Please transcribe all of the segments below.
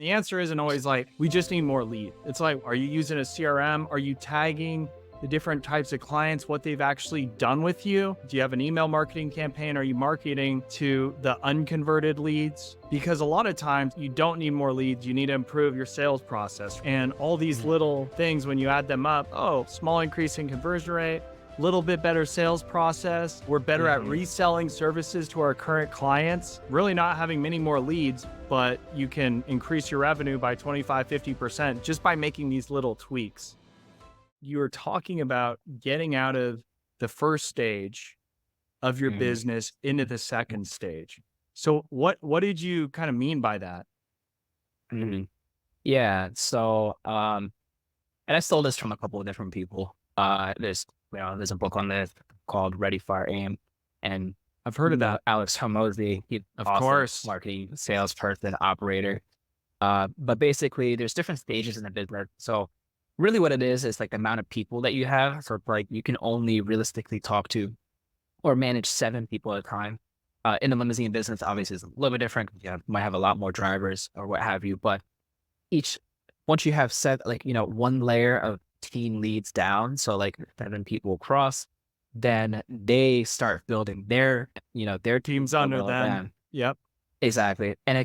The answer isn't always like, we just need more lead. It's like, are you using a CRM? Are you tagging the different types of clients, what they've actually done with you? Do you have an email marketing campaign? Are you marketing to the unconverted leads? Because a lot of times you don't need more leads. You need to improve your sales process. And all these little things, when you add them up, oh, small increase in conversion rate, little bit better sales process. We're better at reselling services to our current clients, really not having many more leads, but you can increase your revenue by 25, 50% just by making these little tweaks. You were talking about getting out of the first stage of your business into the second stage. So what did you kind of mean by that? Mhm. Yeah. So, and I stole this from a couple of different people. There's a book on this called Ready, Fire, Aim, and I've heard of that. Alex Hormozy, he's Of awesome course. marketing salesperson, operator. But basically, there's different stages in the business. So, really, what it is like the amount of people that you have. So, it's like you can only realistically talk to or manage 7 people at a time. In the limousine business, obviously, it's a little bit different. You might have a lot more drivers or what have you, but each once you have set like, one layer of team leads down, so like 7 people across, then they start building their teams Teams under below them. them. Yep. Exactly. And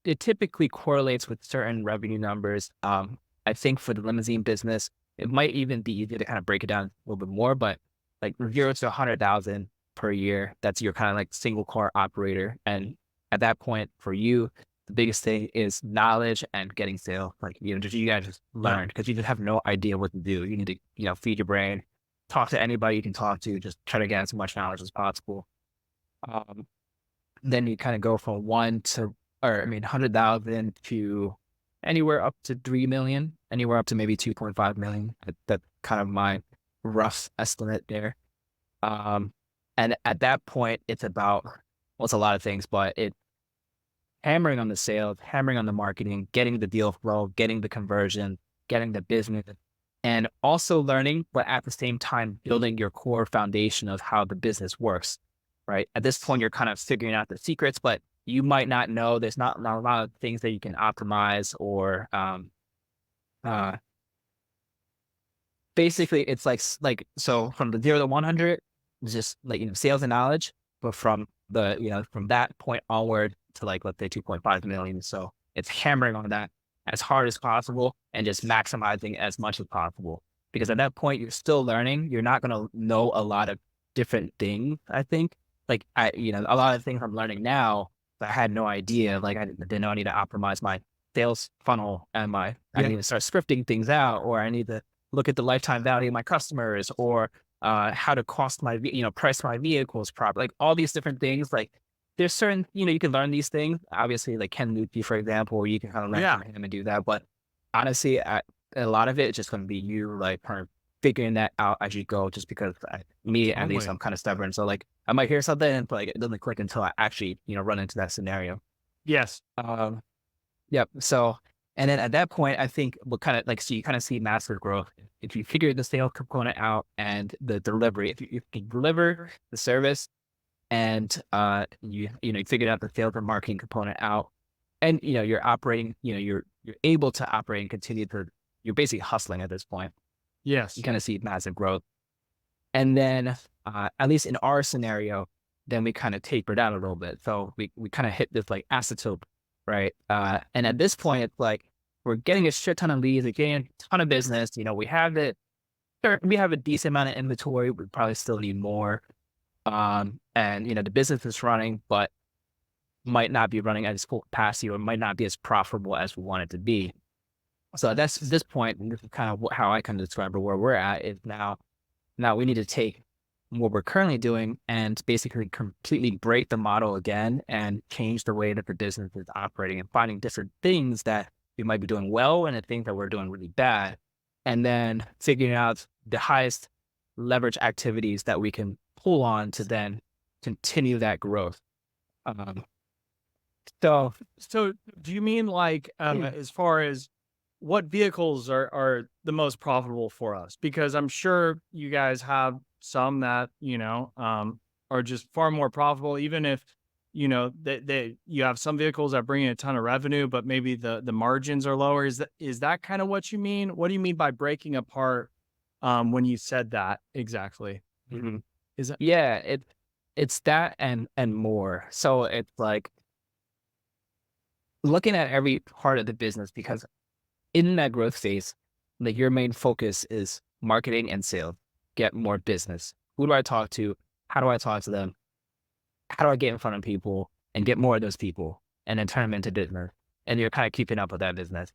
it typically correlates with certain revenue numbers. I think for the limousine business, it might even be easier to kind of break it down a little bit more, but like 0 to 100,000 per year, that's your kind of like single car operator. And at that point for you, the biggest thing is knowledge and getting sales. Like, just you guys just Yep. learn because you just have no idea what to do. You need to, feed your brain, talk to anybody you can talk to, just try to get as much knowledge as possible. Um, then you kind of go from 100,000 to anywhere up to 3 million, anywhere up to maybe 2.5 million. That's kind of my rough estimate there. Um, and at that point, it's about, well, it's a lot of things, but it hammering on the sales, hammering on the marketing, getting the deal flow, getting the conversion, getting the business, and also learning, but at the same time, building your core foundation of how the business works, right? At this point, you're kind of figuring out the secrets, but you might not know. There's not a lot of things that you can optimize or uh, basically it's like so from the 0 to 100, it's just like sales and knowledge, but from from that point onward to like let's say 2.5 million. So it's hammering on that as hard as possible and just maximizing as much as possible. Because at that point you're still learning. You're not gonna know a lot of different things, I think. Like a lot of things I'm learning now that I had no idea. Like I didn't know I need to optimize my sales funnel and I Yeah. need to start scripting things out, or I need to look at the lifetime value of my customers, or how to price my vehicles properly. Like all these different things. Like there's certain, you can learn these things. Obviously, like Ken Lucci, for example, where you can kind of learn Yeah. from him and do that. But honestly, a lot of it is just going to be you like kind of figuring that out as you go. Just because me, at least, Totally. I'm kind of stubborn. So like I might hear something and like it doesn't click until I actually run into that scenario. Yes. Um, Yep. So, and then at that point, I think what kind of like, so you kind of see massive growth. If you figure the sales component out and the delivery, if you can deliver the service and, you figured out the sales and marketing component out and, you're operating, you're able to operate and continue to, you're basically hustling at this point. You Yes. kind of see massive growth. And then, at least in our scenario, then we kind of taper down a little bit. So we kind of hit this like asymptote, right? And at this point, it's like we're getting a shit ton of leads, we're getting a ton of business. We have it, sure, we have a decent amount of inventory. We probably still need more. And the business is running, but might not be running at its full capacity or might not be as profitable as we want it to be. So that's this point, and this is kind of how I kind of describe it, where we're at is now we need to take what we're currently doing and basically completely break the model again and change the way that the business is operating and finding different things that we might be doing well and the things that we're doing really bad. And then figuring out the highest leverage activities that we can pull on to then continue that growth. Um, so So do you mean like, as far as what vehicles are the most profitable for us? Because I'm sure you guys have some that, are just far more profitable, even if that you have some vehicles that bring in a ton of revenue, but maybe the margins are lower. Is that kind of what you mean? What do you mean by breaking apart when you said that exactly? Mhm. Is it Yeah, it's that and more. So it's like looking at every part of the business because in that growth phase, like your main focus is marketing and sales, get more business. Who do I talk to? How do I talk to them? How do I get in front of people and get more of those people and then turn them into business? And you're kind of keeping up with that business.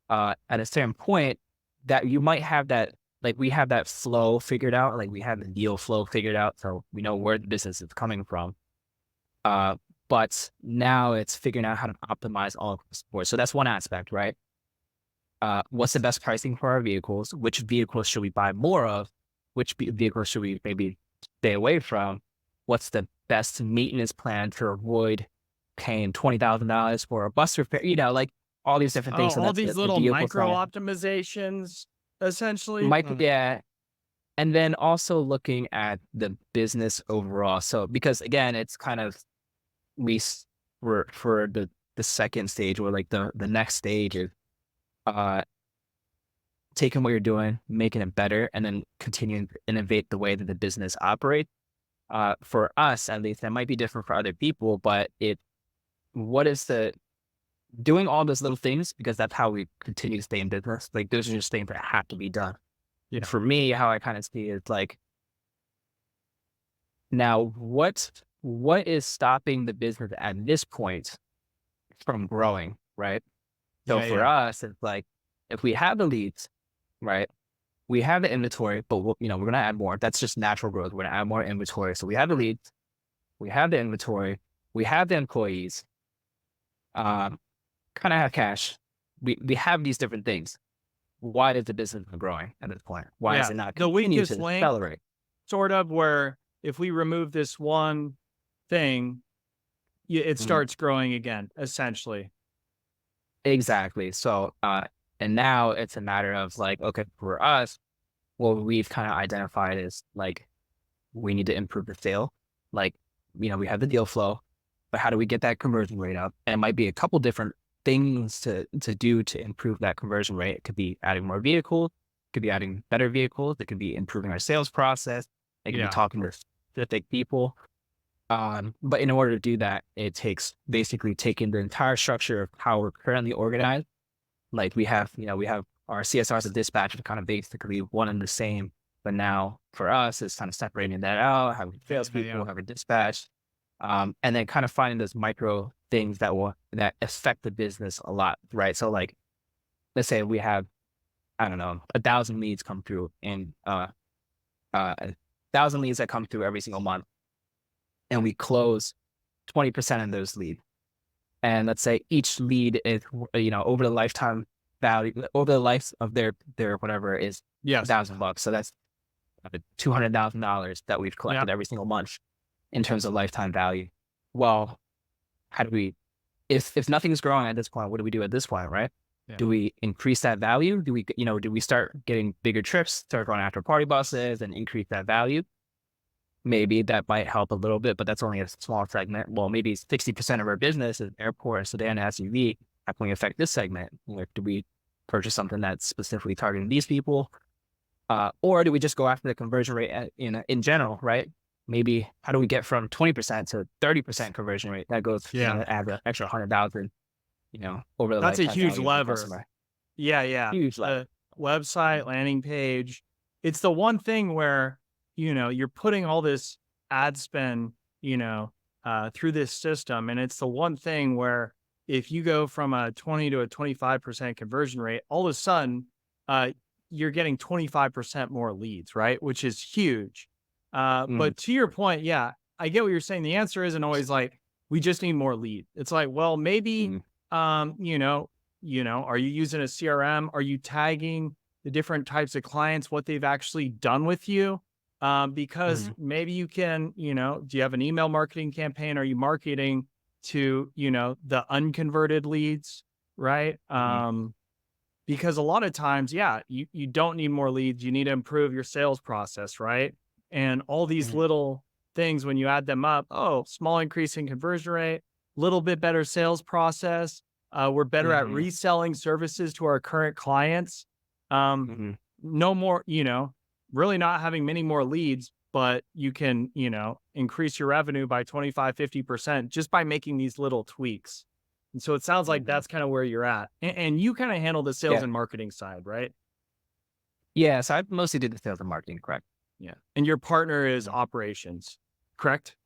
At a certain point that you might have that, like we have that flow figured out, like we have the deal flow figured out. So we know where the business is coming from. Uh, but now it's figuring out how to optimize all of the support. So that's one aspect, right? What's the best pricing for our vehicles? Which vehicles should we buy more of? Which vehicles should we maybe stay away from? What's the best maintenance plan to avoid paying $20,000 for a bus repair? Like all these different things. So all that's these the little vehicle micro side. optimizations essentially? Micro, yeah. And then also looking at the business overall. So because again, it's kind of we for the second stage or like the next stage is uh taking what you're doing, making it better, and then continuing to innovate the way that the business operates. For us, at least, that might be different for other people, but what is the doing all those little things because that's how we continue to stay in business. Like those are just things that have to be done. Yeah. For me, how I kind of see it is like now what is stopping the business at this point from growing, right? So Yeah, for yeah. us, it's like if we have the leads, right? We have the inventory, but we're gonna add more. That's just natural growth. We're gonna add more inventory. So we have the leads, we have the inventory, we have the employees, um, kind of have cash. We have these different things. Why is the business not growing at this point? Why is Yeah. it not The continue weakest to link accelerate? sort of where if we remove this one thing, it Mhm. starts growing again, essentially. Exactly. So, and now it's a matter of like, okay, for us, what we've kind of identified is like we need to improve the sale. Like, we have the deal flow, but how do we get that conversion rate up? And it might be a couple different things to do to improve that conversion rate. It could be adding more vehicles, it could be adding better vehicles, it could be improving our sales process, it could be Yeah. talking to specific people. But in order to do that, it takes basically taking the entire structure of how we're currently organized. Like we have our CSRs and dispatch are kind of basically one and the same. But now for us, it's kind of separating that out, having Yeah. salespeople, having dispatch, and then kind of finding those micro things that affect the business a lot, right? So like, let's say we have, I don't know, 1,000 leads come through and 1,000 leads that come through every single month, and we close 20% of those leads. And let's say each lead is, over the lifetime value, over the life of their whatever is Yes. $1,000. So that's $200,000 that we've Yeah. collected every single month in terms of lifetime value. Well, how do we, if nothing's growing at this point, what do we do at this point, right? Yeah. Do we increase that value? Do we start getting bigger trips, start going after party buses and increase that value? Maybe that might help a little bit, but that's only a small segment. Well, maybe 60% of our business is airport, sedan, SUV. How can we affect this segment? Like, do we purchase something that's specifically targeting these people? Or do we just go after the conversion rate in general, right? Maybe how do we get from 20% to 30% conversion rate? That goes, Yeah. add an extra 100,000, over the That's a lifetime huge value of the lever. customer. Yeah, yeah. Huge lever. The website, landing page. It's the one thing where, you're putting all this ad spend, through this system. And it's the one thing where if you go from a 20 to a 25% conversion rate, all of a sudden, uh, you're getting 25% more leads, right? Which is huge. Mm, But to your point, yeah, I get what you're saying. The answer isn't always like, we just need more lead. It's like, well, maybe, mm, um, you know, are you using a CRM? Are you tagging the different types of clients, what they've actually done with you? Because mm, maybe you can, do you have an email marketing campaign? Are you marketing to, the unconverted leads, right? mm, Because a lot of times, yeah, you don't need more leads. You need to improve your sales process, right? And all these mm, little things when you add them up. Oh, small increase in conversion rate, little bit better sales process. We're better at Hmm. reselling services to our current clients. Um, Hmm. no more, really not having many more leads, but you can, increase your revenue by 25, 50% just by making these little tweaks. And so it sounds like Hmm. that's kind of where you're at. And you kind of handle the sales Yeah. and marketing side, right? Yeah. So I mostly did the sales and marketing, correct? Yeah. And your partner is Mhm. operations, correct?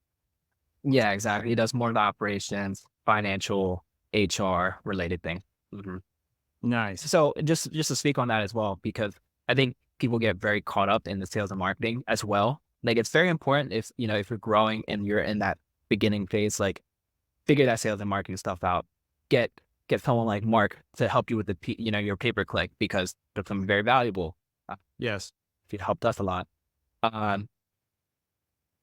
Yeah, exactly. He does more of the operations, financial, HR related thing. Mhm. Nice. So just to speak on that as well, because I think people get very caught up in the sales and marketing as well. Like it's very important if if you're growing and you're in that beginning phase, like figure that sales and marketing stuff out. Get get someone like Mark to help you with your pay per click because that's something very valuable. Uh, Yes. It helped us a lot. Um,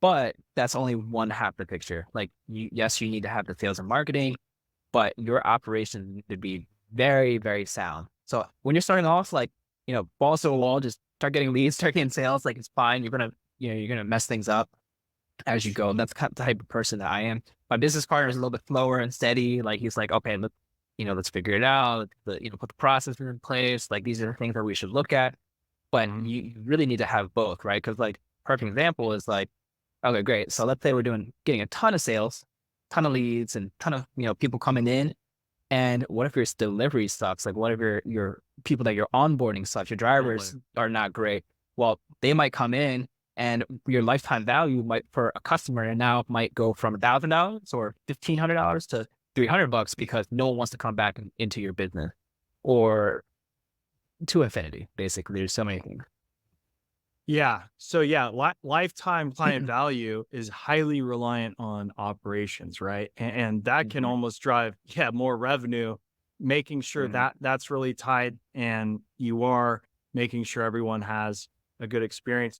but that's only one half of the picture. Like yes, you need to have the sales and marketing, but your operations need to be very, very sound. So when you're starting off, like, balls to the wall, just start getting leads, start getting sales, like it's fine. You're gonna mess things up as you go. That's kind of the type of person that I am. My business partner is a little bit slower and steady. Like he's like, okay, let's figure it out. Put the process in place. Like these are the things that we should look at. But Mhm. you really need to have both, right? Because like perfect example is like, okay, great. So let's say we're getting a ton of sales, ton of leads, and ton of people coming in. And what if your delivery sucks? Like, what if your people that you're onboarding sucks? Your Totally. drivers are not great. Well, they might come in, and your lifetime value might for a customer and now might go from $1,000 or $1,500 to $300 because no one wants to come back into your business or to infinity. Basically, there's so many things. Yeah. So yeah, lifetime client value is highly reliant on operations, right? And that can Mhm. almost drive, yeah, more revenue, making sure Mhm. that that's really tied and you are making sure everyone has a good experience.